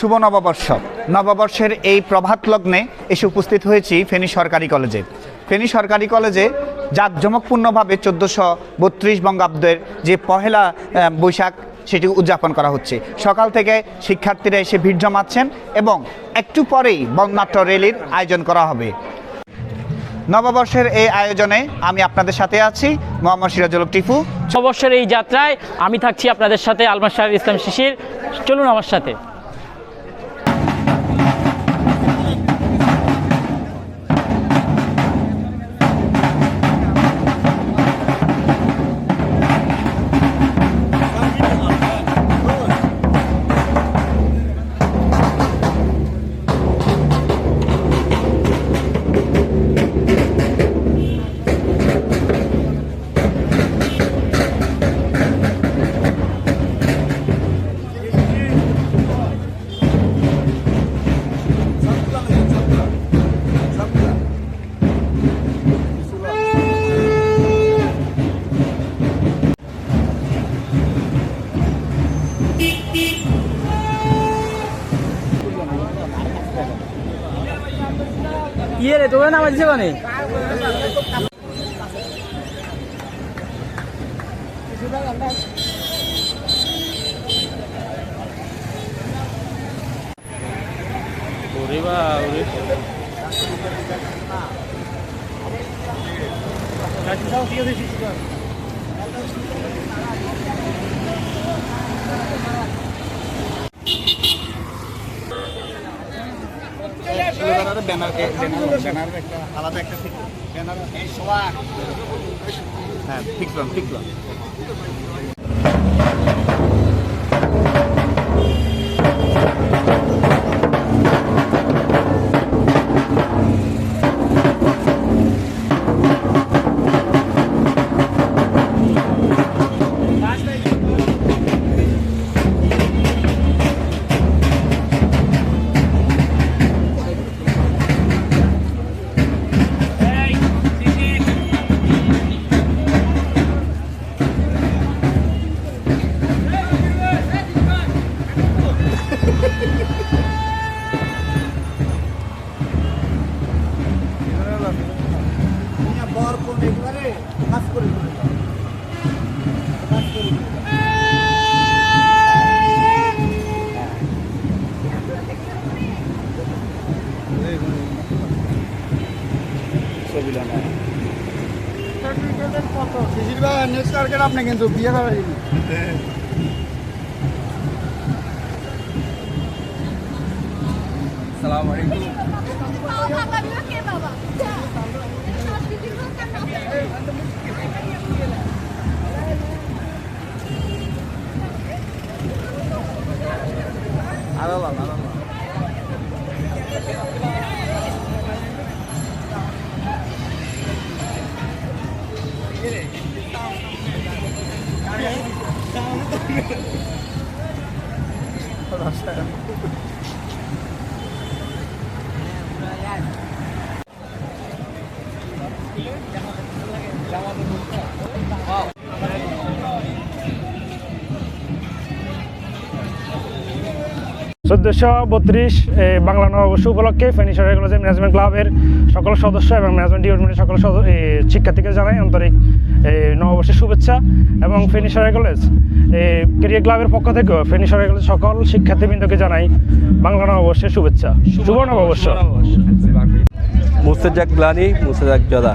শুভ নববর্ষ। নববর্ষের এই প্রভাত লগ্নে এসে উপস্থিত হয়েছি ফেনী সরকারি কলেজে। ফেনী সরকারি কলেজে জাঁকজমকপূর্ণভাবে 1432 বঙ্গাব্দের যে পহেলা বৈশাখ সেটি উদযাপন করা হচ্ছে। সকাল থেকে শিক্ষার্থীরা এসে ভিড় জমাচ্ছেন এবং একটু পরেই বর্ণনাট্য র্যালির আয়োজন করা হবে। নববর্ষের এই আয়োজনে আমি আপনাদের সাথে আছি, মোহাম্মদ সিরাজুল হক টিপু। নববর্ষের এই যাত্রায় আমি থাকছি আপনাদের সাথে, আলমাশার ইসলাম শিশির। চলুন আমার সাথে। ইয়ে রে তোকে নামাজ দিছে মানে ওরে বা ওরে আলাদা একটা ব্যানার হ্যাঁ ঠিক আপনি কিন্তু বিয়ে করেন। আসসালামু আলাইকুম। বাংলা নববর্ষ উপলক্ষে ফেনী সরকারি কলেজের ম্যানেজমেন্ট ক্লাবের সকল সদস্য এবং ম্যানেজমেন্ট ডিপার্টমেন্টের সকল শিক্ষার্থীকে জানাই আন্তরিক নববর্ষের শুভেচ্ছা। এবং ফেনী সরকারি কলেজ ক্যারিয়ার ক্লাবের পক্ষ থেকেও ফেনী সরকারি কলেজ সকল শিক্ষার্থীবৃন্দকে জানাই বাংলা নববর্ষের শুভেচ্ছা। শুভ নববর্ষ। মুর্শেদাক গ্লানি মুর্শেদাক জদা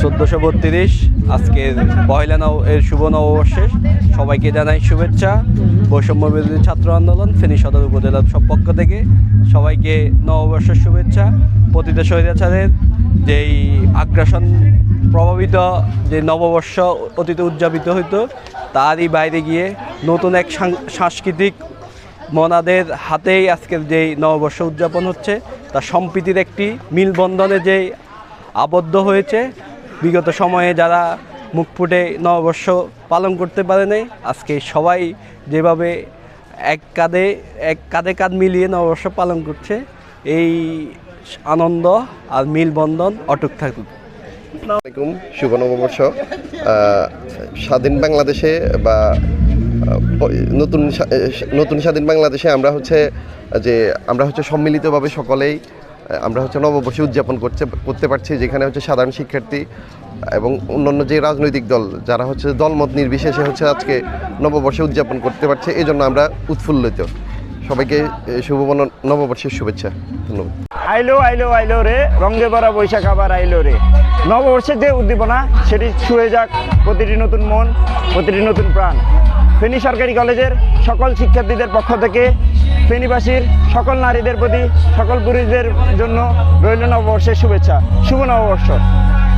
1432 আজকের পয়লা এর শুভ নববর্ষে সবাইকে জানাই শুভেচ্ছা। বৈষম্য বিরোধী ছাত্র আন্দোলন ফেনী সদর উপজেলার সব পক্ষ থেকে সবাইকে নববর্ষের শুভেচ্ছা। প্রতিটা স্বৈরাচারের যেই আগ্রাসন প্রভাবিত যে নববর্ষ অতীতে উদযাপিত হইতো তারই বাইরে গিয়ে নতুন এক সাংস্কৃতিক মনাদের হাতেই আজকের যেই নববর্ষ উদযাপন হচ্ছে তা সম্প্রীতির একটি মিলবন্ধনে যেই আবদ্ধ হয়েছে। বিগত সময়ে যারা মুখ ফুটে নববর্ষ পালন করতে পারে নাই, আজকে সবাই যেভাবে এক কাঁধে কাঁধ মিলিয়ে নববর্ষ পালন করছে, এই আনন্দ আর মিলবন্ধন অটুট থাকুক। আসসালামু আলাইকুম, শুভ নববর্ষ। স্বাধীন বাংলাদেশে বা নতুন স্বাধীন বাংলাদেশে আমরা যে আমরা হচ্ছে সম্মিলিতভাবে সকলেই আমরা হচ্ছে নববর্ষ উদযাপন করতে পারছি, যেখানে হচ্ছে সাধারণ শিক্ষার্থী এবং অন্যান্য যে রাজনৈতিক দল যারা হচ্ছে দলমত নির্বিশেষে হচ্ছে আজকে নববর্ষ উদযাপন করতে পারছে, এই জন্য আমরা উৎফুল্লিত। সবাইকে শুভ নববর্ষের শুভেচ্ছা, ধন্যবাদ। আইলো আইলো আইলো রে, রঙে ভরা বৈশাখ আবার আইলো রে। নববর্ষের যে উদ্দীপনা সেটি ছুঁয়ে যাক প্রতিটি নতুন মন, প্রতিটি নতুন প্রাণ। ফেনী সরকারি কলেজের সকল শিক্ষার্থীদের পক্ষ থেকে ফেনীবাসীর সকল নারীদের প্রতি, সকল পুরুষদের জন্য রইল নববর্ষের শুভেচ্ছা। শুভ নববর্ষ।